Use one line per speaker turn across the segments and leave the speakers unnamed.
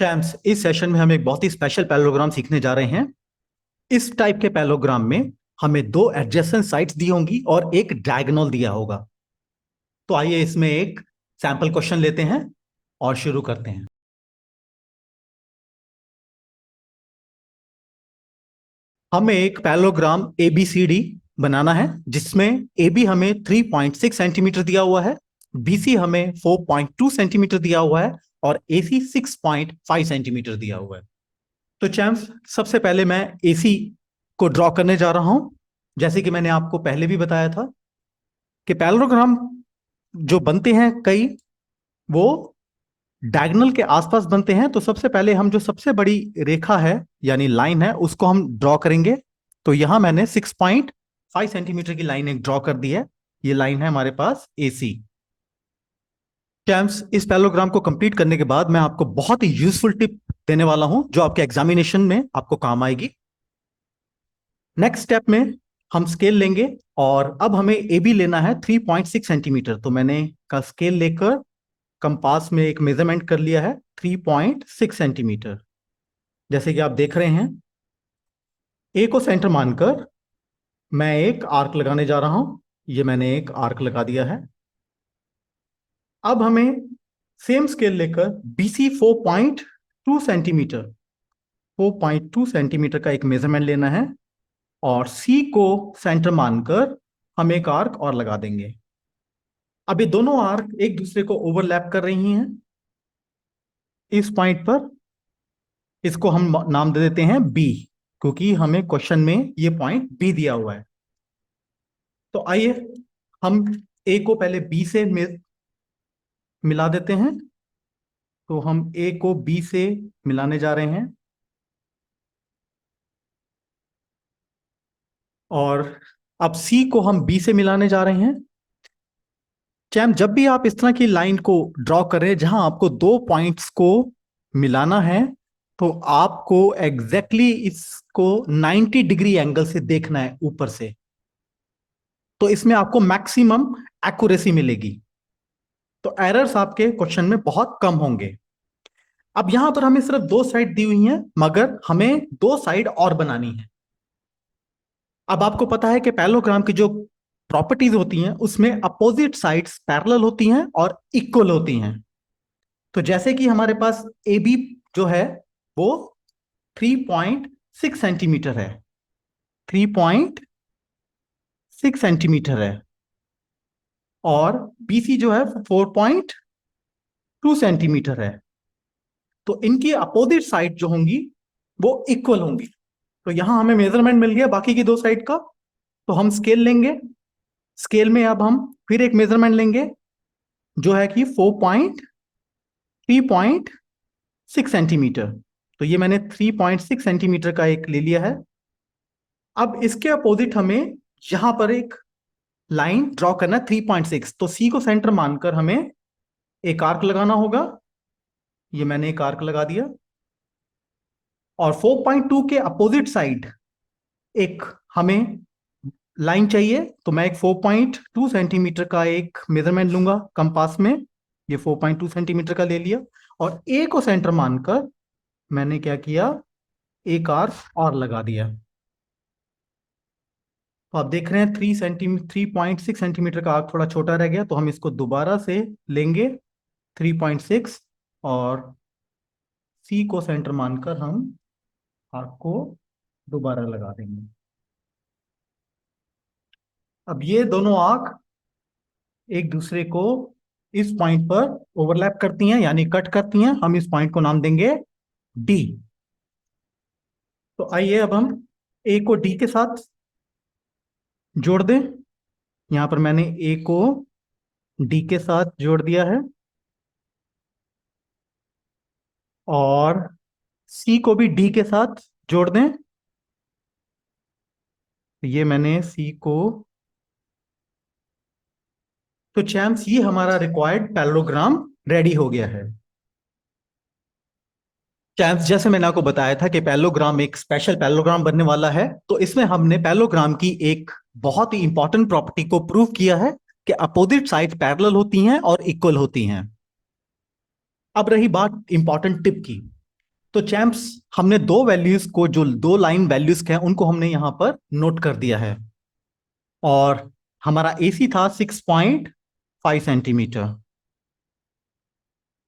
Champs, इस session में हम एक बहुत ही स्पेशल पैरेललोग्राम सीखने जा रहे हैं। इस टाइप के पैरेललोग्राम में हमें दो एडजेसेंट साइड्स दी होंगी और एक डायगोनल दिया होगा। तो आइए इसमें एक सैंपल क्वेश्चन लेते हैं और शुरू करते हैं। हमें एक पैरेललोग्राम ABCD बनाना है, जिसमें AB हमें 3.6 सेंटीमीटर दिया हुआ है, BC हमें 4.2 सेंटीमीटर दिया हुआ है और AC 6.5 सेंटीमीटर दिया हुआ है। तो चैम्प्स, सबसे पहले मैं AC को ड्रॉ करने जा रहा हूं। जैसे कि मैंने आपको पहले भी बताया था कि पैरेललोग्राम जो बनते हैं कई, वो डायगोनल के आसपास बनते हैं। तो सबसे पहले हम जो सबसे बड़ी रेखा है यानी लाइन है, उसको हम ड्रॉ करेंगे। तो यहां मैंने 6.5 सेंटीमीटर की लाइन एक ड्रॉ कर दी है। ये लाइन है हमारे पास AC। चैम्प्स, इस पैरेललोग्राम को कंप्लीट करने के बाद मैं आपको बहुत ही यूजफुल टिप देने वाला हूं, जो आपके एग्जामिनेशन में आपको काम आएगी। नेक्स्ट स्टेप में हम स्केल लेंगे और अब हमें AB लेना है 3.6 सेंटीमीटर। तो मैंने का स्केल लेकर कंपास में एक मेजरमेंट कर लिया है 3.6 सेंटीमीटर। जैसे कि आप देख रहे हैं, A को सेंटर मानकर मैं एक आर्क लगाने जा रहा हूं। ये मैंने एक आर्क लगा दिया है। अब हमें सेम स्केल लेकर BC 4.2 सेंटीमीटर 4.2 सेंटीमीटर का एक मेजरमेंट लेना है और C को सेंटर मानकर हम एक आर्क और लगा देंगे। अब ये दोनों आर्क एक दूसरे को ओवरलैप कर रही हैं इस पॉइंट पर। इसको हम नाम दे देते हैं B, क्योंकि हमें क्वेश्चन में ये पॉइंट B दिया हुआ है। तो आइए हम A को पहले B से मिला देते हैं। तो हम A को B से मिलाने जा रहे हैं और अब C को हम B से मिलाने जा रहे हैं। चैम, जब भी आप इस तरह की लाइन को ड्रॉ करें जहां आपको दो पॉइंट्स को मिलाना है, तो आपको एग्जैक्टली इसको 90 डिग्री एंगल से देखना है ऊपर से। तो इसमें आपको मैक्सिमम एक्यूरेसी मिलेगी। तो एरर्स आपके क्वेश्चन में बहुत कम होंगे। अब यहां पर हमें सिर्फ दो साइड दी हुई हैं, मगर हमें दो साइड और बनानी है। अब आपको पता है कि पैरेललोग्राम की जो प्रॉपर्टीज होती हैं, उसमें अपोजिट साइड्स पैरेलल होती हैं और इक्वल होती हैं। तो जैसे कि हमारे पास AB जो है वो 3.6 सेंटीमीटर है, 3.6 सेंटीमीटर है, और BC जो है 4.2 सेंटीमीटर है। तो इनकी अपोजिट साइड जो होंगी वो इक्वल होंगी। तो यहां हमें मेजरमेंट मिल गया बाकी की दो साइड का। तो हम स्केल लेंगे। स्केल में अब हम फिर एक मेजरमेंट लेंगे, जो है कि 3.6 सेंटीमीटर। तो ये मैंने 3.6 सेंटीमीटर का एक ले लिया है। अब इसके अपोजिट हमें यहां पर एक लाइन ड्रॉ करना है 3.6। तो C को सेंटर मानकर हमें एक आर्क लगाना होगा। ये मैंने एक आर्क लगा दिया और 4.2 के अपोजिट साइड एक हमें लाइन चाहिए। तो मैं एक 4.2 सेंटीमीटर का एक मेजरमेंट लूंगा कंपास में। ये 4.2 सेंटीमीटर का ले लिया और A को सेंटर मानकर मैंने क्या किया, एक आर्क और लगा दिया। तो आप देख रहे हैं 3.6 सेंटीमीटर का आर्क थोड़ा छोटा रह गया, तो हम इसको दोबारा से लेंगे 3.6 और C को सेंटर मानकर हम आर्क को दोबारा लगा देंगे। अब ये दोनों आर्क एक दूसरे को इस पॉइंट पर ओवरलैप करती हैं यानी कट करती हैं। हम इस पॉइंट को नाम देंगे D। तो आइए अब हम A को D के साथ जोड़ दें। यहां पर मैंने A को D के साथ जोड़ दिया है और C को भी D के साथ जोड़ दें। ये मैंने C को। तो चैम्प्स, ये हमारा रिक्वायर्ड पैरेललोग्राम रेडी हो गया है। चैम्प्स, जैसे मैंने आपको बताया था कि पैरेललोग्राम एक स्पेशल पैरेललोग्राम बनने वाला है, तो इसमें हमने पैरेललोग्राम की एक बहुत ही इंपॉर्टेंट प्रॉपर्टी को प्रूव किया है कि अपोजिट साइड पैरेलल होती हैं और इक्वल होती हैं। अब रही बात इंपॉर्टेंट टिप की। तो चैंप्स, हमने दो वैल्यूज को, जो दो लाइन वैल्यूज के हैं, उनको हमने यहां पर नोट कर दिया है। और हमारा एसी था 6.5 सेंटीमीटर।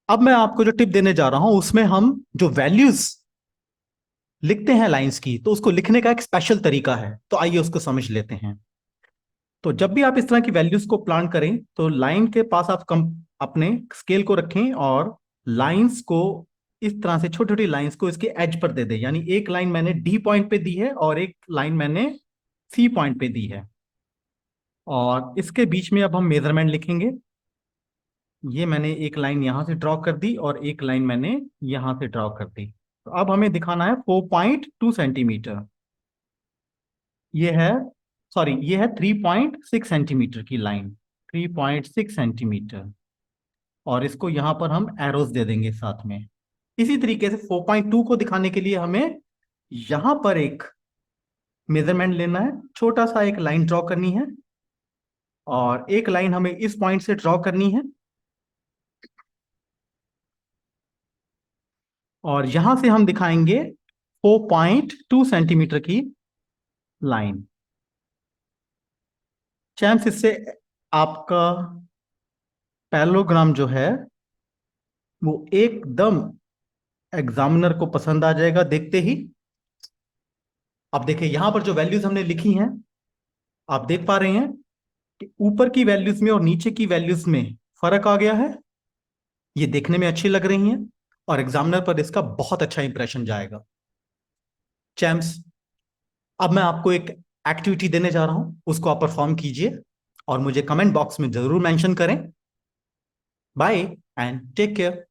अब मैं आपको जो टिप देने जा रहा हूं, उसमें हम जो वैल्यूज लिखते हैं लाइंस की, तो उसको लिखने का एक स्पेशल तरीका है। तो आइए उसको समझ लेते हैं। तो जब भी आप इस तरह की वैल्यूज को प्लान करें, तो लाइन के पास आप अपने स्केल को रखें और लाइंस को इस तरह से, छोटी छोटी लाइंस को इसके एज पर दे दें। यानी एक लाइन मैंने डी पॉइंट पे दी है और एक लाइन मैंने सी पॉइंट पे दी है। और इसके बीच में अब हम मेजरमेंट लिखेंगे। ये मैंने एक लाइन यहां से ड्रॉ कर दी और एक लाइन मैंने यहां से ड्रॉ कर दी। तो अब हमें दिखाना है 4.2 सेंटीमीटर। ये है, सॉरी, ये है 3.6 सेंटीमीटर की लाइन, 3.6 सेंटीमीटर। और इसको यहां पर हम एरोस दे देंगे साथ में। इसी तरीके से 4.2 को दिखाने के लिए हमें यहां पर एक मेजरमेंट लेना है, छोटा सा एक लाइन ड्रॉ करनी है। और एक लाइन हमें इस पॉइंट से ड्रॉ करनी है और यहां से हम दिखाएंगे 4.2 सेंटीमीटर की लाइन। चैम्स, इससे आपका पैरेललोग्राम जो है वो एकदम एग्जामिनर को पसंद आ जाएगा देखते ही। अब देखिए, यहां पर जो वैल्यूज हमने लिखी हैं, आप देख पा रहे हैं कि ऊपर की वैल्यूज में और नीचे की वैल्यूज में फर्क आ गया है। ये देखने में अच्छी लग रही हैं और एग्जामिनर पर इसका बहुत अच्छा इंप्रेशन जाएगा। चैम्प्स, अब मैं आपको एक एक्टिविटी देने जा रहा हूं, उसको आप परफॉर्म कीजिए और मुझे कमेंट बॉक्स में जरूर मेंशन करें। Bye and take care.